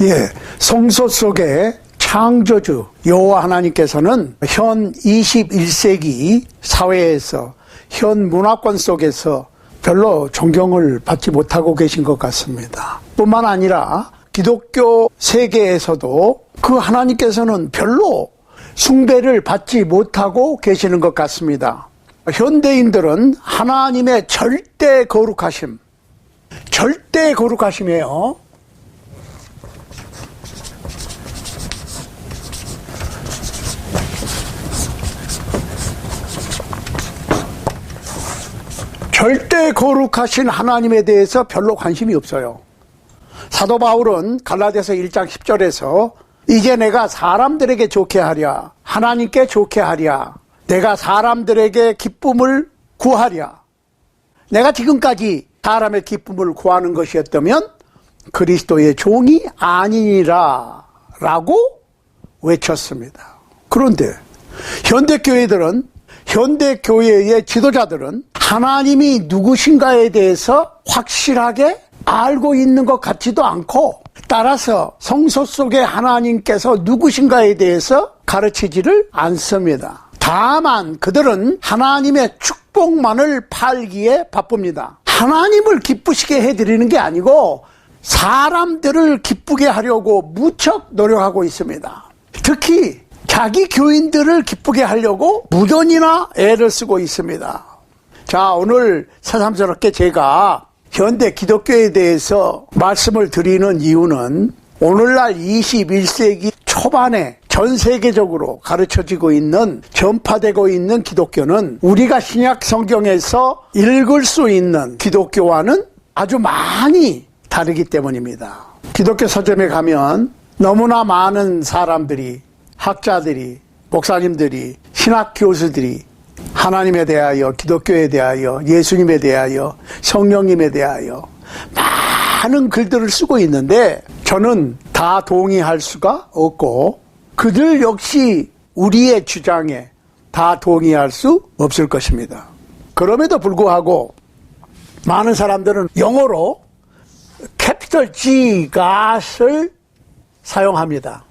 예, 성소 속에 창조주 여호와 하나님께서는 현 21세기 사회에서 현 문화권 속에서 별로 존경을 받지 못하고 계신 것 같습니다. 뿐만 아니라 기독교 세계에서도 그 하나님께서는 별로 숭배를 받지 못하고 계시는 것 같습니다. 현대인들은 하나님의 절대 거룩하심이에요. 절대 거룩하신 하나님에 대해서 별로 관심이 없어요. 사도 바울은 갈라디아서 1장 10절에서 이제 내가 사람들에게 좋게 하랴, 하나님께 좋게 하랴, 내가 사람들에게 기쁨을 구하랴. 내가 지금까지 사람의 기쁨을 구하는 것이었다면 그리스도의 종이 아니니라 라고 외쳤습니다. 그런데 현대교회의 지도자들은 하나님이 누구신가에 대해서 확실하게 알고 있는 것 같지도 않고, 따라서 성소 속의 하나님께서 누구신가에 대해서 가르치지를 않습니다. 다만 그들은 하나님의 축복만을 팔기에 바쁩니다. 하나님을 기쁘시게 해드리는 게 아니고 사람들을 기쁘게 하려고 무척 노력하고 있습니다. 특히 자기 교인들을 기쁘게 하려고 무전이나 애를 쓰고 있습니다. 자, 오늘 새삼스럽게 제가 현대 기독교에 대해서 말씀을 드리는 이유는 오늘날 21세기 초반에 전 세계적으로 가르쳐지고 있는, 전파되고 있는 기독교는 우리가 신약 성경에서 읽을 수 있는 기독교와는 아주 많이 다르기 때문입니다. 기독교 서점에 가면 너무나 많은 사람들이, 학자들이, 목사님들이, 신학 교수들이 하나님에 대하여, 기독교에 대하여, 예수님에 대하여, 성령님에 대하여 많은 글들을 쓰고 있는데 저는 다 동의할 수가 없고 그들 역시 우리의 주장에 다 동의할 수 없을 것입니다. 그럼에도 불구하고 많은 사람들은 영어로 캐피털 G, God을 사용합니다.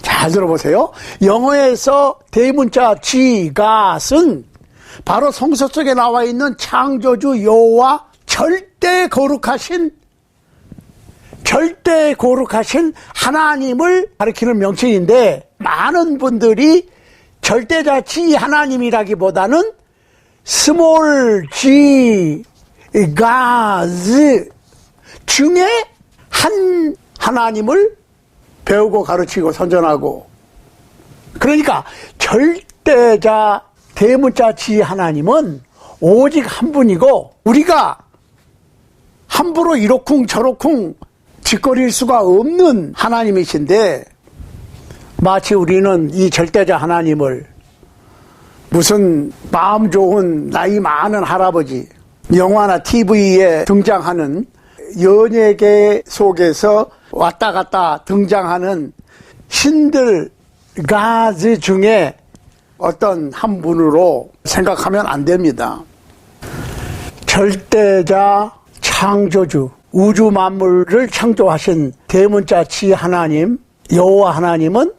잘 들어보세요. 영어에서 대문자 G, God은 바로 성서 속에 나와 있는 창조주 여호와 절대 거룩하신 하나님을 가리키는 명칭인데, 많은 분들이 절대자 G 하나님이라기보다는 스몰 G, God 중에 한 하나님을 배우고 가르치고 선전하고, 그러니까 절대자 대문자 G 하나님은 오직 한 분이고 우리가 함부로 이러쿵 저러쿵 짓거릴 수가 없는 하나님이신데, 마치 우리는 이 절대자 하나님을 무슨 마음 좋은 나이 많은 할아버지, 영화나 TV에 등장하는 연예계 속에서 왔다 갔다 등장하는 신들, 가즈 중에 어떤 한 분으로 생각하면 안 됩니다. 절대자 창조주, 우주 만물을 창조하신 대문자 지 하나님, 여호와 하나님은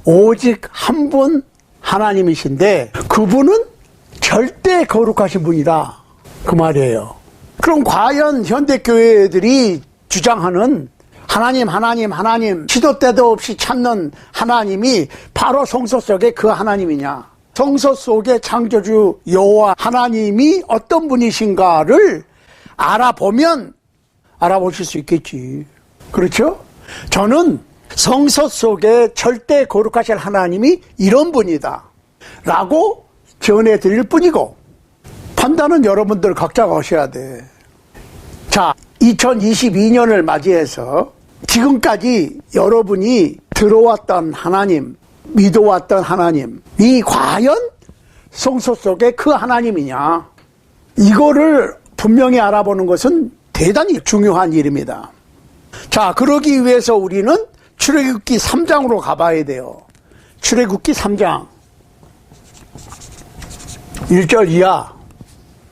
오직 한 분 하나님이신데 그분은 절대 거룩하신 분이다, 그 말이에요. 그럼 과연 현대교회들이 주장하는 하나님 시도 때도 없이 찾는 하나님이 바로 성소 속의 그 하나님이냐, 성소 속의 창조주 여호와 하나님이 어떤 분이신가를 알아보실 수 있겠지. 그렇죠? 저는 성서 속에 절대 거룩하실 하나님이 이런 분이다 라고 전해드릴 뿐이고, 판단은 여러분들 각자가 하셔야 돼. 자, 2022년을 맞이해서 지금까지 여러분이 들어왔던 하나님, 믿어왔던 하나님이 과연 성소 속의 그 하나님이냐, 이거를 분명히 알아보는 것은 대단히 중요한 일입니다. 자, 그러기 위해서 우리는 출애굽기 3장으로 가봐야 돼요. 출애굽기 3장 1절 이하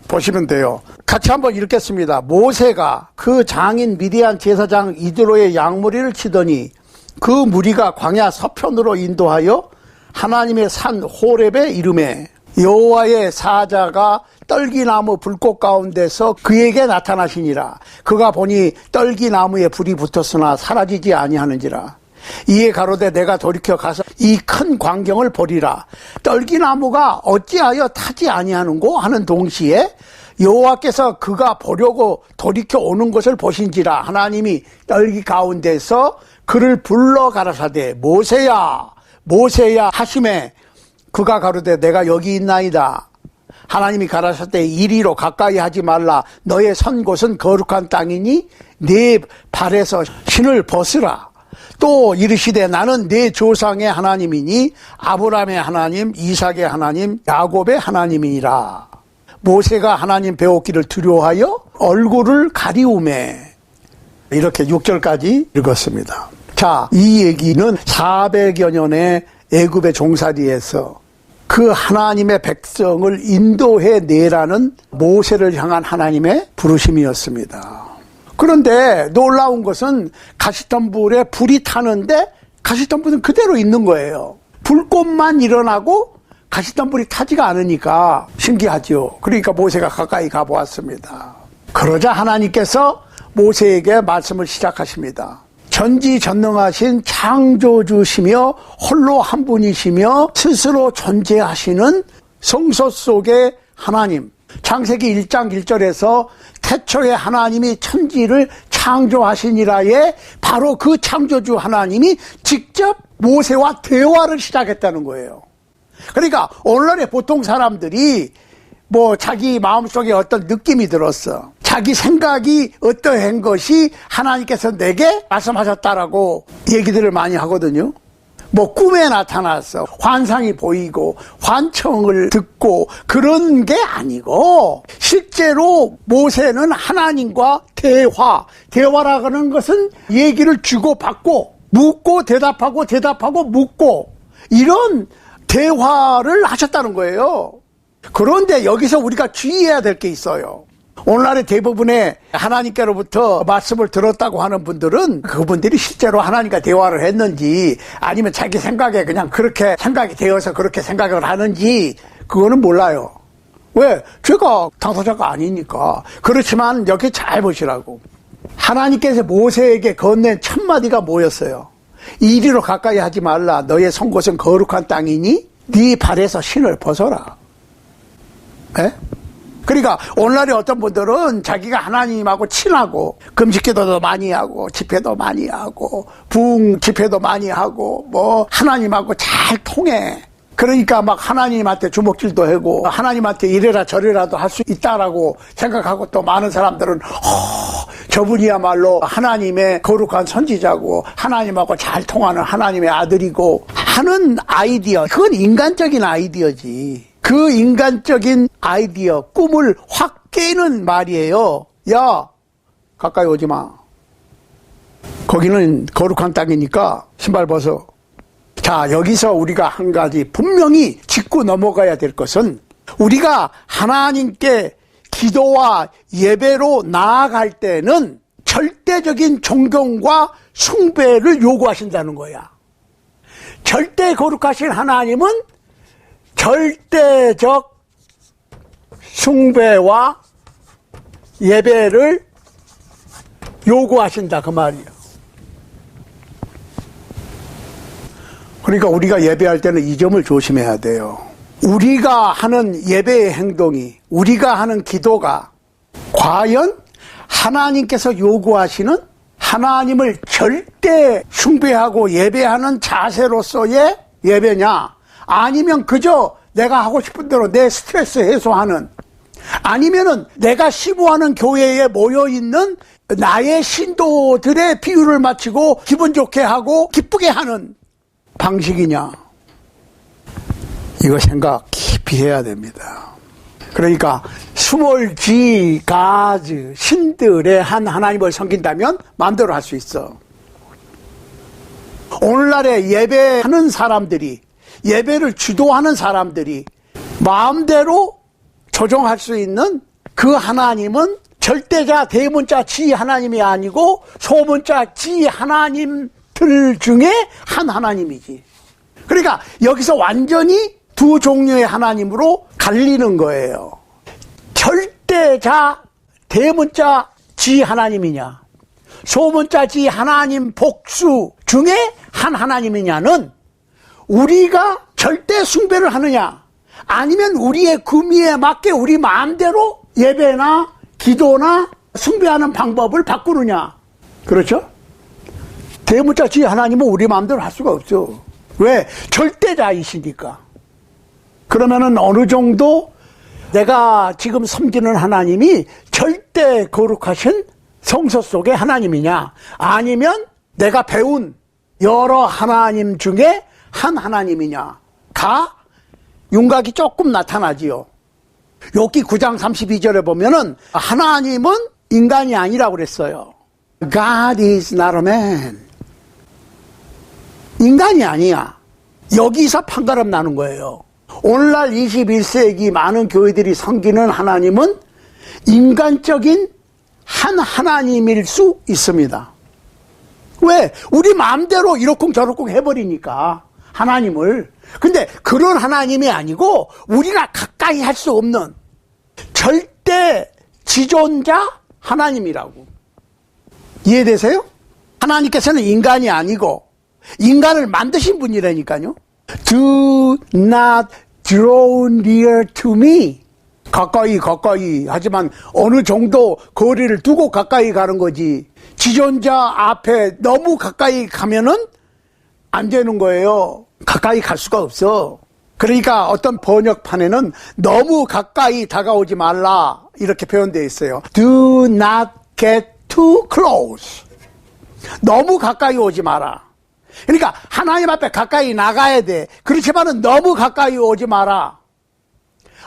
보시면 돼요. 같이 한번 읽겠습니다. 모세가 그 장인 미디안 제사장 이드로의 양무리를 치더니 그 무리가 광야 서편으로 인도하여 하나님의 산 호렙에 이르매 여호와의 사자가 떨기나무 불꽃 가운데서 그에게 나타나시니라. 그가 보니 떨기나무에 불이 붙었으나 사라지지 아니하는지라. 이에 가로되 내가 돌이켜 가서 이 큰 광경을 보리라. 떨기나무가 어찌하여 타지 아니하는고 하는 동시에 여호와께서 그가 보려고 돌이켜 오는 것을 보신지라. 하나님이 떨기 가운데서 그를 불러 가라사대 모세야 모세야 하시매 그가 가로되 내가 여기 있나이다. 하나님이 가라사대 이리로 가까이 하지 말라. 너의 선 곳은 거룩한 땅이니 네 발에서 신을 벗으라. 또 이르시되 나는 네 조상의 하나님이니 아브라함의 하나님, 이삭의 하나님, 야곱의 하나님이니라. 모세가 하나님 배웠기를 두려워하여 얼굴을 가리우매. 이렇게 6절까지 읽었습니다. 자, 이 얘기는 400여 년의 애굽의 종살이에서 그 하나님의 백성을 인도해 내라는 모세를 향한 하나님의 부르심이었습니다. 그런데 놀라운 것은 가시덤불에 불이 타는데 가시덤불은 그대로 있는 거예요. 불꽃만 일어나고 가시덤불이 타지가 않으니까 신기하죠. 그러니까 모세가 가까이 가보았습니다. 그러자 하나님께서 모세에게 말씀을 시작하십니다. 전지전능하신 창조주시며 홀로 한 분이시며 스스로 존재하시는 성소 속의 하나님. 창세기 1장 1절에서 태초에 하나님이 천지를 창조하시니라에 바로 그 창조주 하나님이 직접 모세와 대화를 시작했다는 거예요. 그러니까 오늘날의 보통 사람들이 자기 마음속에 어떤 느낌이 들었어. 자기 생각이 어떠한 것이 하나님께서 내게 말씀하셨다라고 얘기들을 많이 하거든요. 꿈에 나타났어. 환상이 보이고 환청을 듣고 그런 게 아니고 실제로 모세는 하나님과 대화라고 하는 것은 얘기를 주고받고 묻고 대답하고 묻고 이런 대화를 하셨다는 거예요. 그런데 여기서 우리가 주의해야 될 게 있어요. 오늘날의 대부분의 하나님께로부터 말씀을 들었다고 하는 분들은 그분들이 실제로 하나님과 대화를 했는지 아니면 자기 생각에 그냥 그렇게 생각이 되어서 그렇게 생각을 하는지 그거는 몰라요. 왜? 제가 당사자가 아니니까. 그렇지만 여기 잘 보시라고. 하나님께서 모세에게 건넨 첫 마디가 뭐였어요? 이리로 가까이 하지 말라. 너의 선 곳은 거룩한 땅이니 네 발에서 신을 벗어라. 에? 그러니까 오늘날에 어떤 분들은 자기가 하나님하고 친하고 금식기도도 많이 하고 집회도 많이 하고 부흥 집회도 많이 하고 하나님하고 잘 통해. 그러니까 막 하나님한테 주먹질도 하고 하나님한테 이래라 저래라도 할 수 있다라고 생각하고 또 많은 사람들은 저분이야말로 하나님의 거룩한 선지자고 하나님하고 잘 통하는 하나님의 아들이고 하는 아이디어. 그건 인간적인 아이디어지. 그 인간적인 아이디어, 꿈을 확 깨는 말이에요. 야, 가까이 오지 마. 거기는 거룩한 땅이니까 신발 벗어. 자, 여기서 우리가 한 가지 분명히 짚고 넘어가야 될 것은 우리가 하나님께 기도와 예배로 나아갈 때는 절대적인 존경과 숭배를 요구하신다는 거야. 절대 거룩하신 하나님은 절대적 숭배와 예배를 요구하신다 그 말이에요. 그러니까 우리가 예배할 때는 이 점을 조심해야 돼요. 우리가 하는 예배의 행동이, 우리가 하는 기도가 과연 하나님께서 요구하시는 하나님을 절대 숭배하고 예배하는 자세로서의 예배냐, 아니면 그저 내가 하고 싶은 대로 내 스트레스 해소하는, 아니면은 내가 시부하는 교회에 모여있는 나의 신도들의 비유를 마치고 기분 좋게 하고 기쁘게 하는 방식이냐, 이거 생각 깊이 해야 됩니다. 그러니까 스몰 가즈 신들의 한 하나님을 섬긴다면 마음대로 할 수 있어. 오늘날에 예배하는 사람들이, 예배를 주도하는 사람들이 마음대로 조정할 수 있는 그 하나님은 절대자 대문자 지 하나님이 아니고 소문자 지 하나님들 중에 한 하나님이지. 그러니까 여기서 완전히 두 종류의 하나님으로 갈리는 거예요. 절대자 대문자 지 하나님이냐, 소문자 지 하나님 복수 중에 한 하나님이냐는 우리가 절대 숭배를 하느냐, 아니면 우리의 구미에 맞게 우리 마음대로 예배나 기도나 숭배하는 방법을 바꾸느냐. 그렇죠? 대문자 지 하나님은 우리 마음대로 할 수가 없죠. 왜? 절대자이시니까. 그러면은 어느 정도 내가 지금 섬기는 하나님이 절대 거룩하신 성서 속의 하나님이냐, 아니면 내가 배운 여러 하나님 중에 한 하나님이냐가 윤곽이 조금 나타나지요. 욥기 9장 32절에 보면은 하나님은 인간이 아니라고 그랬어요. God is not a man. 인간이 아니야. 여기서 판가름 나는 거예요. 오늘날 21세기 많은 교회들이 섬기는 하나님은 인간적인 한 하나님일 수 있습니다. 왜? 우리 마음대로 이러쿵저러쿵 해버리니까 하나님을. 근데 그런 하나님이 아니고 우리가 가까이 할 수 없는 절대 지존자 하나님이라고. 이해되세요? 하나님께서는 인간이 아니고 인간을 만드신 분이라니까요. Do not draw near to me. 가까이 하지만 어느 정도 거리를 두고 가까이 가는 거지. 지존자 앞에 너무 가까이 가면은 안 되는 거예요. 가까이 갈 수가 없어. 그러니까 어떤 번역판에는 너무 가까이 다가오지 말라 이렇게 표현되어 있어요. Do not get too close. 너무 가까이 오지 마라. 그러니까 하나님 앞에 가까이 나가야 돼. 그렇지만은 너무 가까이 오지 마라.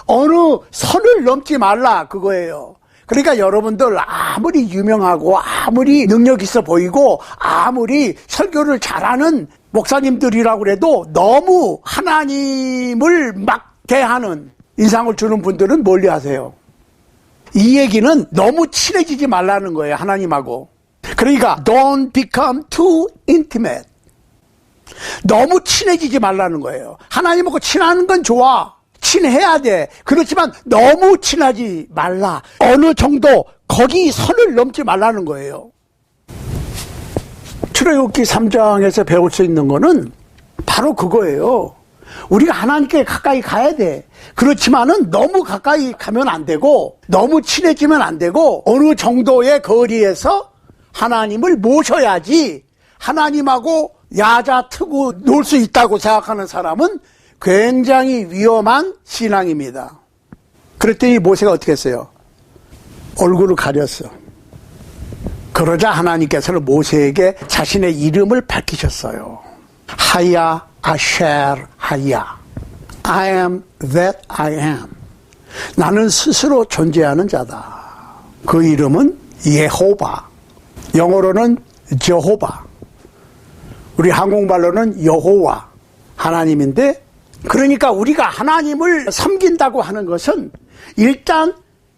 어느 선을 넘지 말라 그거예요. 그러니까 여러분들 아무리 유명하고 아무리 능력 있어 보이고 아무리 설교를 잘하는 목사님들이라고 해도 너무 하나님을 막대하는 인상을 주는 분들은 멀리 하세요. 이 얘기는 너무 친해지지 말라는 거예요, 하나님하고. 그러니까 don't become too intimate. 너무 친해지지 말라는 거예요. 하나님하고 친하는 건 좋아. 친해야 돼. 그렇지만 너무 친하지 말라. 어느 정도 거기 선을 넘지 말라는 거예요. 출애굽기 3장에서 배울 수 있는 거는 바로 그거예요. 우리가 하나님께 가까이 가야 돼. 그렇지만은 너무 가까이 가면 안 되고 너무 친해지면 안 되고 어느 정도의 거리에서 하나님을 모셔야지. 하나님하고 야자 트고 놀 수 있다고 생각하는 사람은 굉장히 위험한 신앙입니다. 그랬더니 모세가 어떻게 했어요? 얼굴을 가렸어. 그러자 하나님께서는 모세에게 자신의 이름을 밝히셨어요. 하야 아쉘 하야. I am that I am. 나는 스스로 존재하는 자다. 그 이름은 예호바. 영어로는 저호바. 우리 한국말로는 여호와 하나님인데, 그러니까 우리가 하나님을 섬긴다고 하는 것은 일단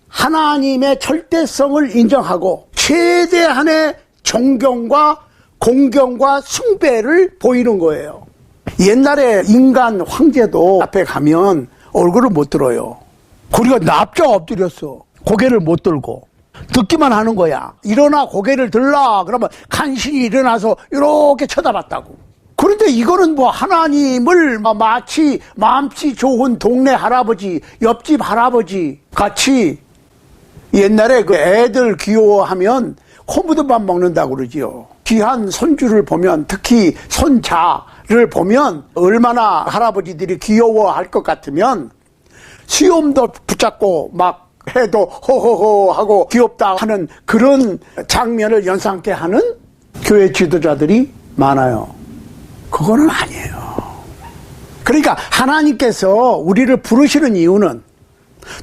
하나님의 절대성을 인정하고 최대한의 존경과 공경과 숭배를 보이는 거예요. 옛날에 인간 황제도 앞에 가면 얼굴을 못 들어요. 우리가 납작 엎드렸어. 고개를 못 들고 듣기만 하는 거야. 일어나 고개를 들라 그러면 간신히 일어나서 이렇게 쳐다봤다고. 그런데 이거는 뭐 하나님을 마치 마음씨 좋은 동네 할아버지, 옆집 할아버지 같이, 옛날에 그 애들 귀여워하면 콩부두밥 먹는다고 그러지요. 귀한 손주를 보면, 특히 손자를 보면 얼마나 할아버지들이 귀여워할 것 같으면 수염도 붙잡고 막 해도 호호호 하고 귀엽다 하는 그런 장면을 연상케 하는 교회 지도자들이 많아요. 그거는 아니에요. 그러니까 하나님께서 우리를 부르시는 이유는,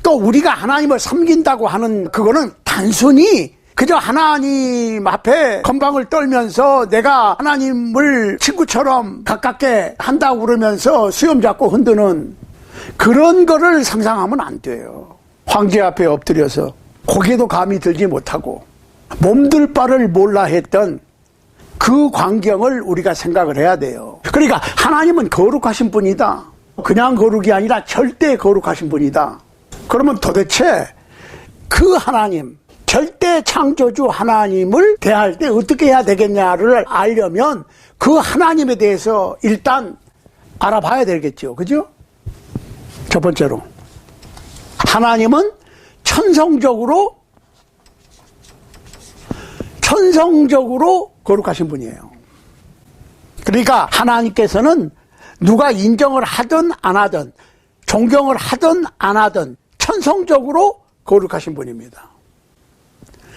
또 우리가 하나님을 섬긴다고 하는 그거는 단순히 그저 하나님 앞에 건방을 떨면서 내가 하나님을 친구처럼 가깝게 한다고 그러면서 수염 잡고 흔드는 그런 거를 상상하면 안 돼요. 황제 앞에 엎드려서 고개도 감히 들지 못하고 몸둘 바를 몰라 했던 그 광경을 우리가 생각을 해야 돼요. 그러니까 하나님은 거룩하신 분이다. 그냥 거룩이 아니라 절대 거룩하신 분이다. 그러면 도대체 그 하나님, 절대 창조주 하나님을 대할 때 어떻게 해야 되겠냐를 알려면 그 하나님에 대해서 일단 알아봐야 되겠죠. 그죠? 첫 번째로 하나님은 천성적으로 거룩하신 분이에요. 그러니까 하나님께서는 누가 인정을 하든 안 하든 존경을 하든 안 하든 천성적으로 거룩하신 분입니다.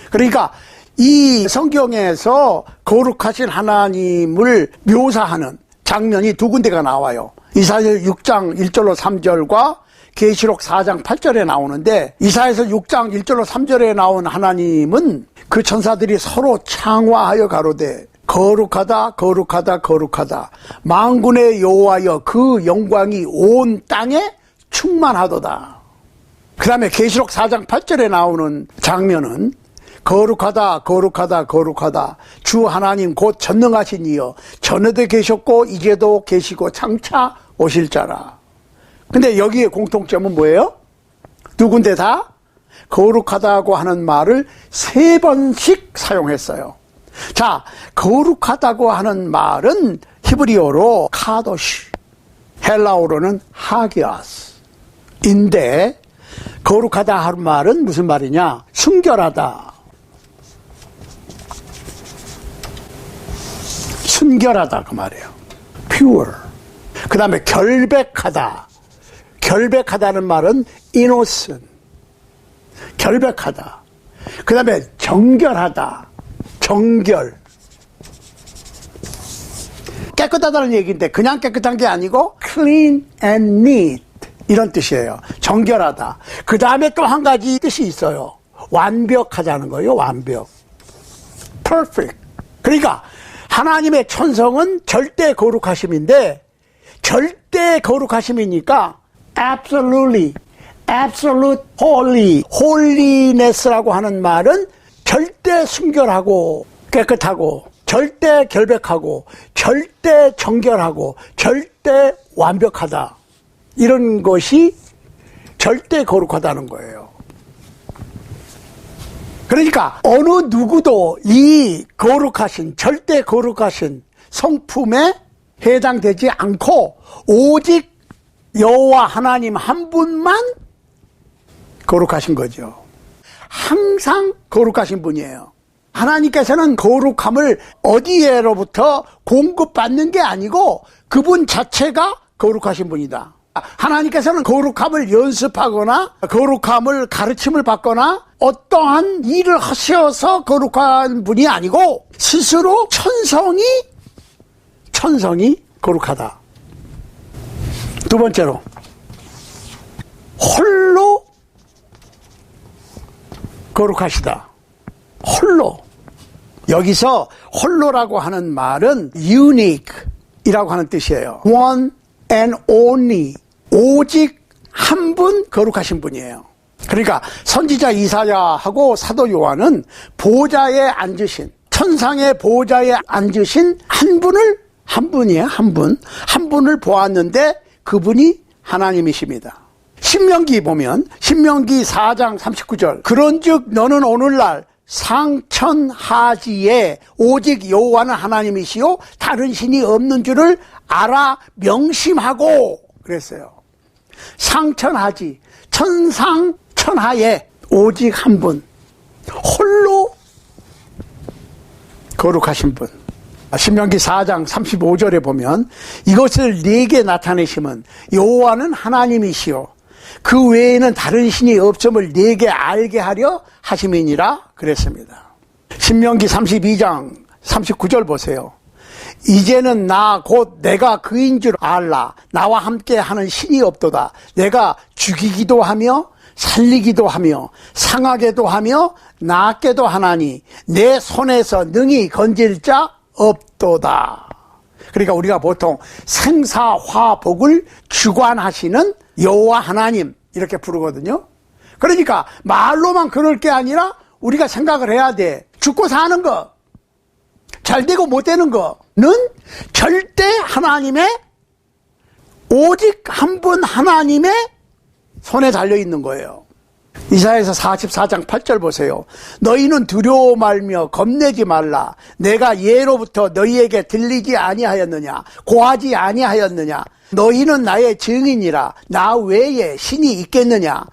그러니까 이 성경에서 거룩하신 하나님을 묘사하는 장면이 두 군데가 나와요. 이사야 6장 1절로 3절과 계시록 4장 8절에 나오는데, 이사야서 6장 1절로 3절에 나온 하나님은 그 천사들이 서로 창화하여 가로되 거룩하다 거룩하다 거룩하다 만군의 여호와여 그 영광이 온 땅에 충만하도다. 그 다음에 계시록 4장 8절에 나오는 장면은 거룩하다 거룩하다 거룩하다 주 하나님 곧 전능하신 이여 전에도 계셨고 이제도 계시고 장차 오실 자라. 근데 여기에 공통점은 뭐예요? 두 군데 다 거룩하다고 하는 말을 3번씩 사용했어요. 자, 거룩하다고 하는 말은 히브리어로 카도시, 헬라어로는 하기아스인데, 거룩하다 하는 말은 무슨 말이냐? 순결하다. 순결하다 그 말이에요. pure. 그 다음에 결백하다. 결백하다는 말은 innocent. 결백하다. 그 다음에 정결하다. 정결. 깨끗하다는 얘기인데 그냥 깨끗한 게 아니고 clean and neat 이런 뜻이에요. 정결하다. 그 다음에 또 한 가지 뜻이 있어요. 완벽하다는 거예요. 완벽. perfect. 그러니까 하나님의 천성은 절대 거룩하심인데, 절대 거룩하심이니까 absolutely, absolute holy, holiness라고 하는 말은 절대 순결하고 깨끗하고 절대 결백하고 절대 정결하고 절대 완벽하다. 이런 것이 절대 거룩하다는 거예요. 그러니까 어느 누구도 이 거룩하신 절대 거룩하신 성품에 해당되지 않고 오직 여호와 하나님 한 분만 거룩하신 거죠. 항상 거룩하신 분이에요. 하나님께서는 거룩함을 어디에로부터 공급받는 게 아니고 그분 자체가 거룩하신 분이다. 하나님께서는 거룩함을 연습하거나 거룩함을 가르침을 받거나 어떠한 일을 하셔서 거룩한 분이 아니고 스스로 천성이 거룩하다. 두 번째로 홀로 거룩하시다. 홀로. 여기서 홀로라고 하는 말은 unique이라고 하는 뜻이에요. one and only. 오직 한 분 거룩하신 분이에요. 그러니까 선지자 이사야하고 사도 요한은 보좌에 앉으신, 천상의 보좌에 앉으신 한 분을 보았는데 그분이 하나님이십니다. 신명기 보면 신명기 4장 39절 그런즉 너는 오늘날 상천하지에 오직 여호와는 하나님이시요 다른 신이 없는 줄을 알아 명심하고 그랬어요. 상천하지, 천상천하에 오직 한 분, 홀로 거룩하신 분. 신명기 4장 35절에 보면 이것을 네게 나타내심은 여호와는 하나님이시요 그 외에는 다른 신이 없음을 네게 알게 하려 하심이니라 그랬습니다. 신명기 32장 39절 보세요. 이제는 나 곧 내가 그인 줄 알라. 나와 함께 하는 신이 없도다. 내가 죽이기도 하며 살리기도 하며 상하게도 하며 낫게도 하나니 내 손에서 능히 건질 자 없도다. 그러니까 우리가 보통 생사화복을 주관하시는 여호와 하나님 이렇게 부르거든요. 그러니까 말로만 그럴 게 아니라 우리가 생각을 해야 돼. 죽고 사는 거, 잘 되고 못 되는 거는 절대 하나님의, 오직 한 분 하나님의 손에 달려있는 거예요. 이사야서 44장 8절 보세요. 너희는 두려워 말며 겁내지 말라. 내가 예로부터 너희에게 들리지 아니하였느냐, 고하지 아니하였느냐. 너희는 나의 증인이라. 나 외에 신이 있겠느냐.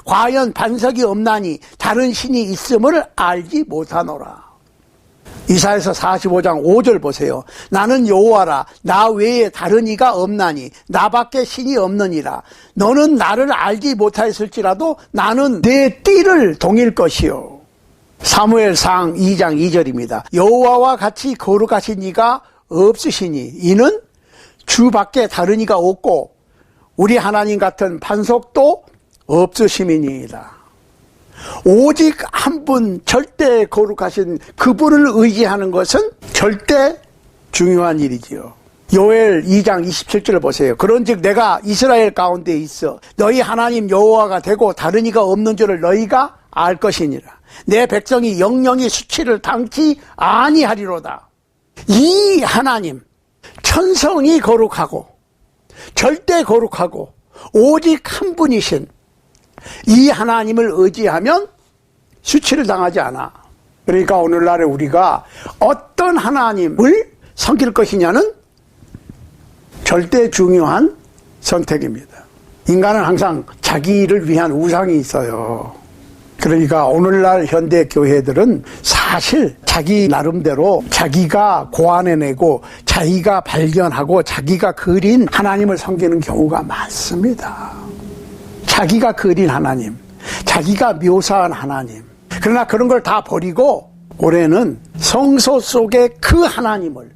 과연 반석이 없나니 다른 신이 있음을 알지 못하노라. 이사야서 45장 5절 보세요. 나는 여호와라. 나 외에 다른 이가 없나니 나밖에 신이 없느니라. 너는 나를 알지 못하였을지라도 나는 내 띠를 동일 것이요. 사무엘상 2장 2절입니다. 여호와와 같이 거룩하신 이가 없으시니 이는 주밖에 다른 이가 없고 우리 하나님 같은 반석도 없으심이니이다. 오직 한 분 절대 거룩하신 그분을 의지하는 것은 절대 중요한 일이지요. 요엘 2장 27절을 보세요. 그런즉 내가 이스라엘 가운데 있어 너희 하나님 여호와가 되고 다른 이가 없는 줄을 너희가 알 것이니라. 내 백성이 영영이 수치를 당치 아니하리로다. 이 하나님, 천성이 거룩하고 절대 거룩하고 오직 한 분이신 이 하나님을 의지하면 수치를 당하지 않아. 그러니까 오늘날에 우리가 어떤 하나님을 섬길 것이냐는 절대 중요한 선택입니다. 인간은 항상 자기를 위한 우상이 있어요. 그러니까 오늘날 현대 교회들은 사실 자기 나름대로 자기가 고안해내고 자기가 발견하고 자기가 그린 하나님을 섬기는 경우가 많습니다. 자기가 그린 하나님, 자기가 묘사한 하나님. 그러나 그런 걸 다 버리고 올해는 성소 속의 그 하나님을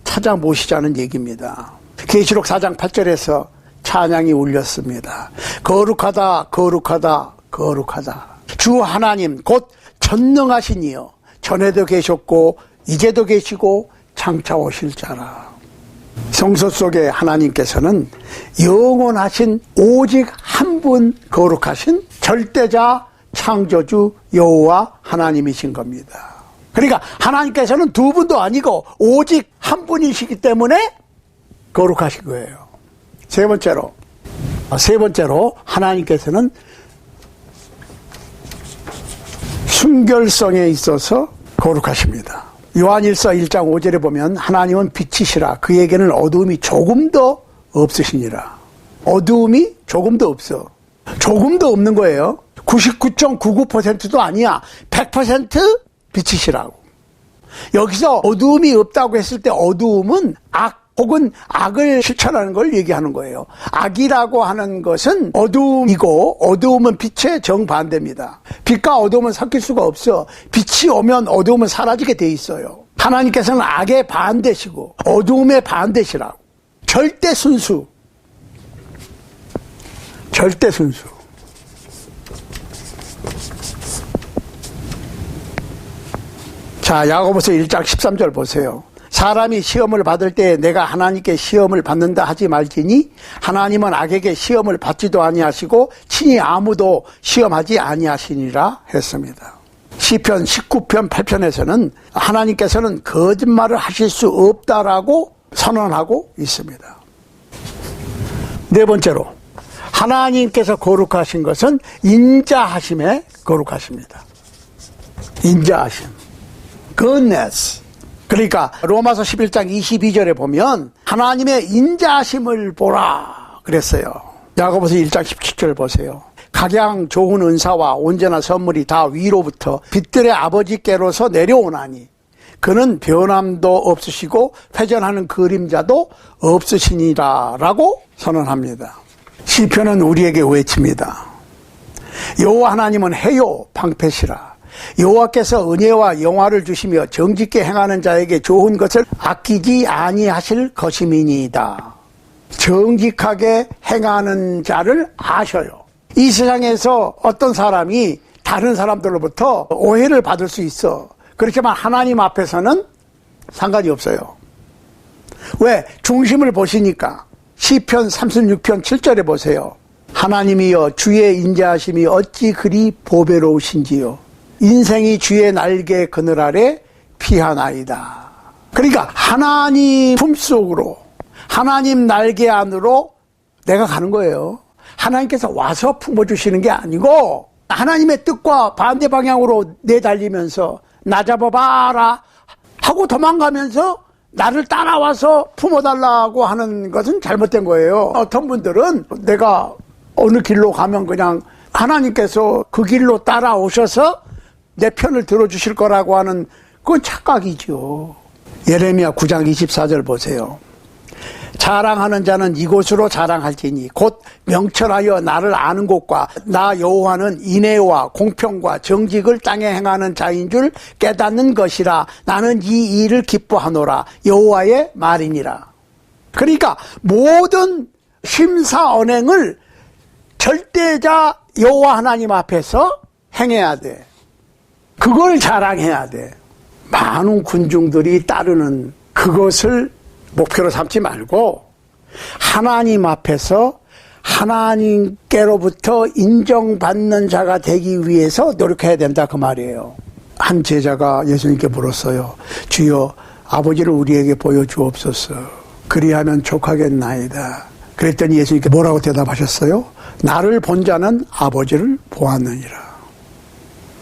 찾아 모시자는 얘기입니다. 계시록 4장 8절에서 찬양이 울렸습니다. 거룩하다, 거룩하다, 거룩하다. 주 하나님 곧 전능하신 이여, 전에도 계셨고 이제도 계시고 장차 오실 자라. 성소 속의 하나님께서는 영원하신 오직 한 분 거룩하신 절대자 창조주 여호와 하나님이신 겁니다. 그러니까 하나님께서는 두 분도 아니고 오직 한 분이시기 때문에 거룩하신 거예요. 세 번째로 하나님께서는 순결성에 있어서 거룩하십니다. 요한일서 1장 5절에 보면 하나님은 빛이시라. 그에게는 어두움이 조금도 없으시니라. 어두움이 조금도 없어. 조금도 없는 거예요. 99.99%도 아니야. 100% 빛이시라고. 여기서 어두움이 없다고 했을 때 어두움은 악 혹은 악을 실천하는 걸 얘기하는 거예요. 악이라고 하는 것은 어두움이고 어두움은 빛의 정반대입니다. 빛과 어두움은 섞일 수가 없어. 빛이 오면 어두움은 사라지게 돼 있어요. 하나님께서는 악의 반대시고 어두움의 반대시라고. 절대 순수. 절대 순수. 자, 야고보서 1장 13절 보세요. 사람이 시험을 받을 때 내가 하나님께 시험을 받는다 하지 말지니 하나님은 악에게 시험을 받지도 아니하시고 친히 아무도 시험하지 아니하시니라 했습니다. 시편 19편 8편에서는 하나님께서는 거짓말을 하실 수 없다라고 선언하고 있습니다. 네 번째로 하나님께서 거룩하신 것은 인자하심에 거룩하십니다. 인자하심, goodness. 그러니까 로마서 11장 22절에 보면 하나님의 인자하심을 보라 그랬어요. 야고보서 1장 17절 보세요. 각양 좋은 은사와 온전한 선물이 다 위로부터 빛들의 아버지께로서 내려오나니 그는 변함도 없으시고 회전하는 그림자도 없으시니라 라고 선언합니다. 시편은 우리에게 외칩니다. 여호와 하나님은 해요 방패시라. 여호와께서 은혜와 영화를 주시며 정직게 행하는 자에게 좋은 것을 아끼지 아니하실 것임이니이다. 정직하게 행하는 자를 아셔요. 이 세상에서 어떤 사람이 다른 사람들로부터 오해를 받을 수 있어. 그렇지만 하나님 앞에서는 상관이 없어요. 왜? 중심을 보시니까. 시편 36편 7절에 보세요. 하나님이여 주의 인자하심이 어찌 그리 보배로우신지요. 인생이 주의 날개 그늘 아래 피하나이다. 그러니까 하나님 품속으로, 하나님 날개 안으로 내가 가는 거예요. 하나님께서 와서 품어주시는 게 아니고 하나님의 뜻과 반대 방향으로 내달리면서 나 잡아봐라 하고 도망가면서 나를 따라와서 품어달라고 하는 것은 잘못된 거예요. 어떤 분들은 내가 어느 길로 가면 그냥 하나님께서 그 길로 따라오셔서 내 편을 들어주실 거라고 하는 그건 착각이죠. 예레미야 9장 24절 보세요. 자랑하는 자는 이곳으로 자랑할지니 곧 명철하여 나를 아는 곳과 나 여호와는 인애와 공평과 정직을 땅에 행하는 자인 줄 깨닫는 것이라. 나는 이 일을 기뻐하노라. 여호와의 말이니라. 그러니까 모든 심사 언행을 절대자 여호와 하나님 앞에서 행해야 돼. 그걸 자랑해야 돼. 많은 군중들이 따르는 그것을 목표로 삼지 말고 하나님 앞에서 하나님께로부터 인정받는 자가 되기 위해서 노력해야 된다 그 말이에요. 한 제자가 예수님께 물었어요. 주여 아버지를 우리에게 보여주옵소서. 그리하면 족하겠나이다. 그랬더니 예수님께 뭐라고 대답하셨어요? 나를 본 자는 아버지를 보았느니라.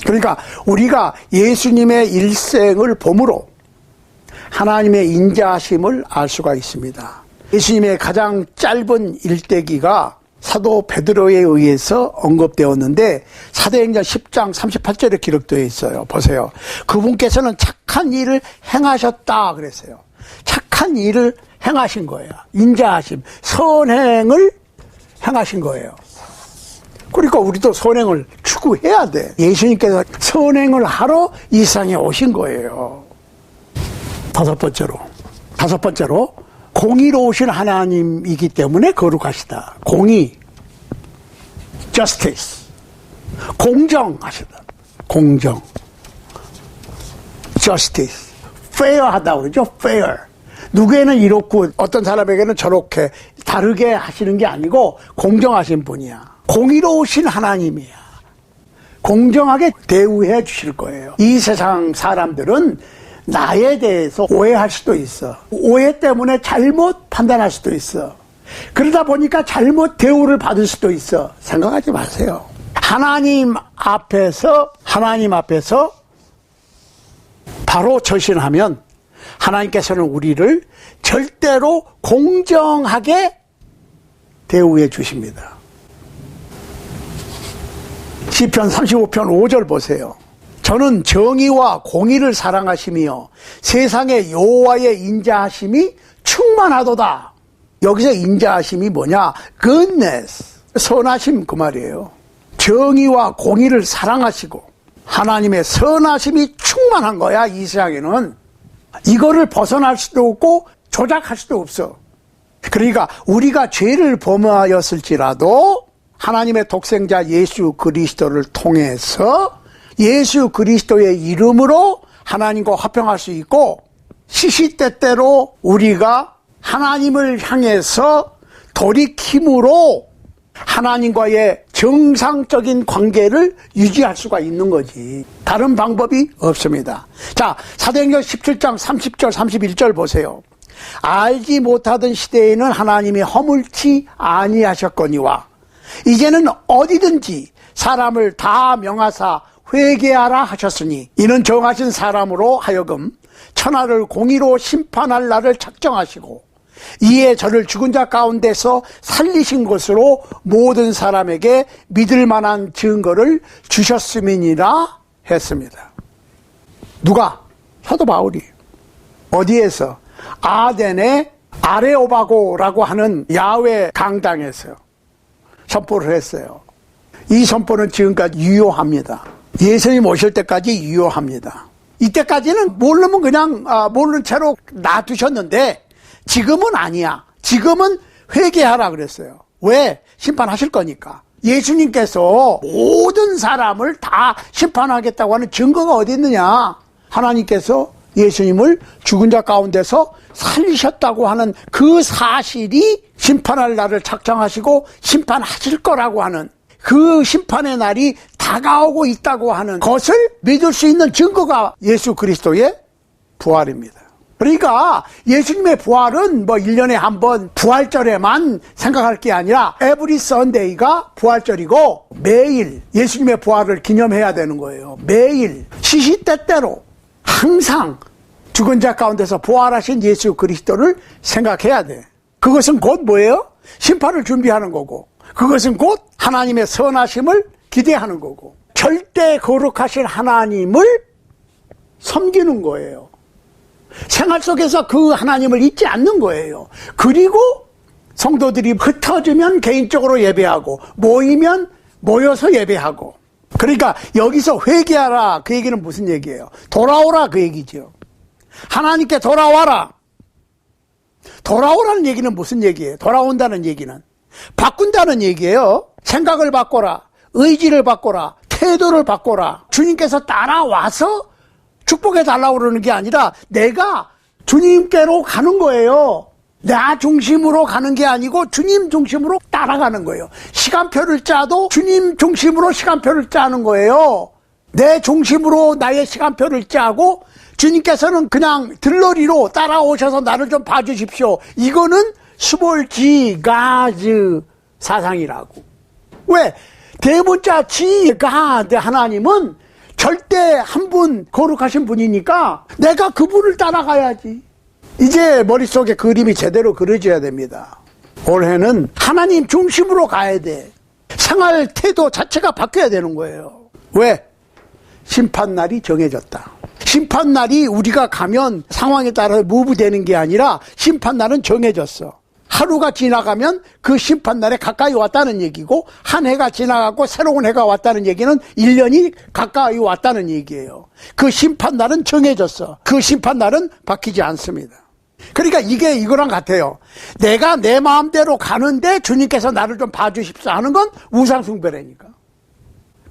그러니까 우리가 예수님의 일생을 봄으로 하나님의 인자하심을 알 수가 있습니다. 예수님의 가장 짧은 일대기가 사도 베드로에 의해서 언급되었는데 사도행전 10장 38절에 기록되어 있어요. 보세요. 그분께서는 착한 일을 행하셨다 그랬어요. 착한 일을 행하신 거예요. 인자하심, 선행을 행하신 거예요. 그러니까 우리도 선행을 추구해야 돼. 예수님께서 선행을 하러 이 세상에 오신 거예요. 다섯 번째로 공의로우신 하나님이기 때문에 거룩하시다. 공의, justice, 공정하시다. 공정, justice, fair하다고 그러죠. fair. 누구에는 이렇고 어떤 사람에게는 저렇게 다르게 하시는 게 아니고 공정하신 분이야. 공의로우신 하나님이야. 공정하게 대우해 주실 거예요. 이 세상 사람들은 나에 대해서 오해할 수도 있어. 오해 때문에 잘못 판단할 수도 있어. 그러다 보니까 잘못 대우를 받을 수도 있어. 생각하지 마세요. 하나님 앞에서 바로 절신하면 하나님께서는 우리를 절대로 공정하게 대우해 주십니다. 시편 35편 5절 보세요. 저는 정의와 공의를 사랑하시며 세상에 여호와의 인자하심이 충만하도다. 여기서 인자하심이 뭐냐? goodness, 선하심 그 말이에요. 정의와 공의를 사랑하시고 하나님의 선하심이 충만한 거야. 이 세상에는 이거를 벗어날 수도 없고 조작할 수도 없어. 그러니까 우리가 죄를 범하였을지라도 하나님의 독생자 예수 그리스도를 통해서 예수 그리스도의 이름으로 하나님과 화평할 수 있고 시시때때로 우리가 하나님을 향해서 돌이킴으로 하나님과의 정상적인 관계를 유지할 수가 있는 거지. 다른 방법이 없습니다. 자, 사도행전 17장 30절 31절 보세요. 알지 못하던 시대에는 하나님이 허물치 아니하셨거니와 이제는 어디든지 사람을 다 명하사 회개하라 하셨으니 이는 정하신 사람으로 하여금 천하를 공의로 심판할 날을 작정하시고 이에 저를 죽은 자 가운데서 살리신 것으로 모든 사람에게 믿을 만한 증거를 주셨음이니라 했습니다. 누가? 사도 바울이. 어디에서? 아덴의 아레오바고라고 하는 야외 강당에서 선포를 했어요. 이 선포는 지금까지 유효합니다. 예수님 오실 때까지 유효합니다. 이때까지는 모르면 그냥 모르는 채로 놔두셨는데 지금은 아니야. 지금은 회개하라 그랬어요. 왜? 심판하실 거니까. 예수님께서 모든 사람을 다 심판하겠다고 하는 증거가 어디 있느냐? 하나님께서 예수님을 죽은 자 가운데서 살리셨다고 하는 그 사실이 심판할 날을 작정하시고 심판하실 거라고 하는 그 심판의 날이 다가오고 있다고 하는 것을 믿을 수 있는 증거가 예수 그리스도의 부활입니다. 그러니까 예수님의 부활은 뭐 1년에 한 번 부활절에만 생각할 게 아니라 에브리 선데이가 부활절이고 매일 예수님의 부활을 기념해야 되는 거예요. 매일 시시때때로 항상 죽은 자 가운데서 부활하신 예수 그리스도를 생각해야 돼. 그것은 곧 뭐예요? 심판을 준비하는 거고, 그것은 곧 하나님의 선하심을 기대하는 거고, 절대 거룩하신 하나님을 섬기는 거예요. 생활 속에서 그 하나님을 잊지 않는 거예요. 그리고 성도들이 흩어지면 개인적으로 예배하고 모이면 모여서 예배하고. 그러니까 여기서 회개하라 그 얘기는 무슨 얘기예요? 돌아오라 그 얘기죠. 하나님께 돌아와라. 돌아오라는 얘기는 무슨 얘기예요? 돌아온다는 얘기는 바꾼다는 얘기예요. 생각을 바꿔라, 의지를 바꿔라, 태도를 바꿔라. 주님께서 따라와서 축복해 달라고 그러는 게 아니라 내가 주님께로 가는 거예요. 나 중심으로 가는 게 아니고 주님 중심으로 따라가는 거예요. 시간표를 짜도 주님 중심으로 시간표를 짜는 거예요. 내 중심으로 나의 시간표를 짜고 주님께서는 그냥 들러리로 따라오셔서 나를 좀 봐주십시오. 이거는 스몰 G, 가즈 사상이라고. 왜? 대문자 G, 가드 하나님은 절대 한 분 거룩하신 분이니까 내가 그분을 따라가야지. 이제 머릿속에 그림이 제대로 그려져야 됩니다. 올해는 하나님 중심으로 가야 돼. 생활 태도 자체가 바뀌어야 되는 거예요. 왜? 심판날이 정해졌다. 심판날이 우리가 가면 상황에 따라 무브되는 게 아니라 심판날은 정해졌어. 하루가 지나가면 그 심판날에 가까이 왔다는 얘기고, 한 해가 지나가고 새로운 해가 왔다는 얘기는 1년이 가까이 왔다는 얘기예요. 그 심판날은 정해졌어. 그 심판날은 바뀌지 않습니다. 그러니까 이게 이거랑 같아요. 내가 내 마음대로 가는데 주님께서 나를 좀 봐주십사 하는 건 우상숭배라니까.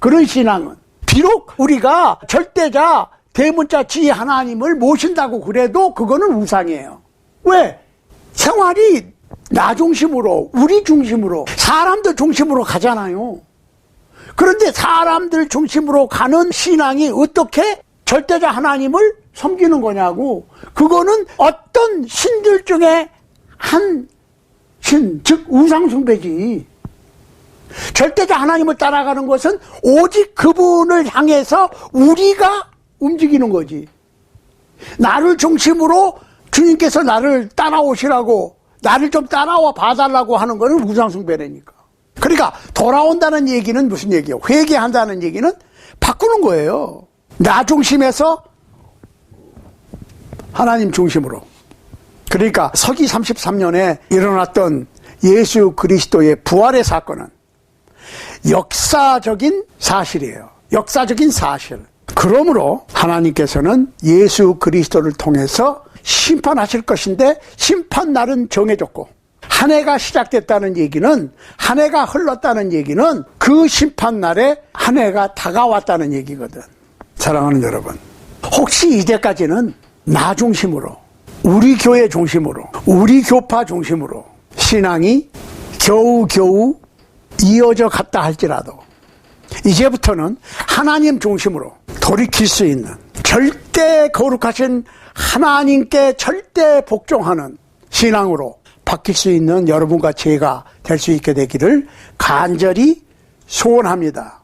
그런 신앙은 비록 우리가 절대자 대문자 지 하나님을 모신다고 그래도 그거는 우상이에요. 왜? 생활이 나 중심으로, 우리 중심으로, 사람들 중심으로 가잖아요. 그런데 사람들 중심으로 가는 신앙이 어떻게 절대자 하나님을 섬기는 거냐고. 그거는 어떤 신들 중에 한 신, 즉 우상숭배지. 절대자 하나님을 따라가는 것은 오직 그분을 향해서 우리가 움직이는 거지. 나를 중심으로 주님께서 나를 따라오시라고, 나를 좀 따라와 봐달라고 하는 거는 우상숭배라니까. 그러니까 돌아온다는 얘기는 무슨 얘기예요? 회개한다는 얘기는 바꾸는 거예요. 나 중심에서 하나님 중심으로. 그러니까 서기 33년에 일어났던 예수 그리스도의 부활의 사건은 역사적인 사실이에요. 역사적인 사실. 그러므로 하나님께서는 예수 그리스도를 통해서 심판하실 것인데 심판날은 정해졌고, 한 해가 시작됐다는 얘기는, 한 해가 흘렀다는 얘기는 그 심판날에 한 해가 다가왔다는 얘기거든. 사랑하는 여러분, 혹시 이제까지는 나 중심으로, 우리 교회 중심으로, 우리 교파 중심으로 신앙이 겨우겨우 이어져 갔다 할지라도 이제부터는 하나님 중심으로 돌이킬 수 있는, 절대 거룩하신 하나님께 절대 복종하는 신앙으로 바뀔 수 있는 여러분과 제가 될 수 있게 되기를 간절히 소원합니다.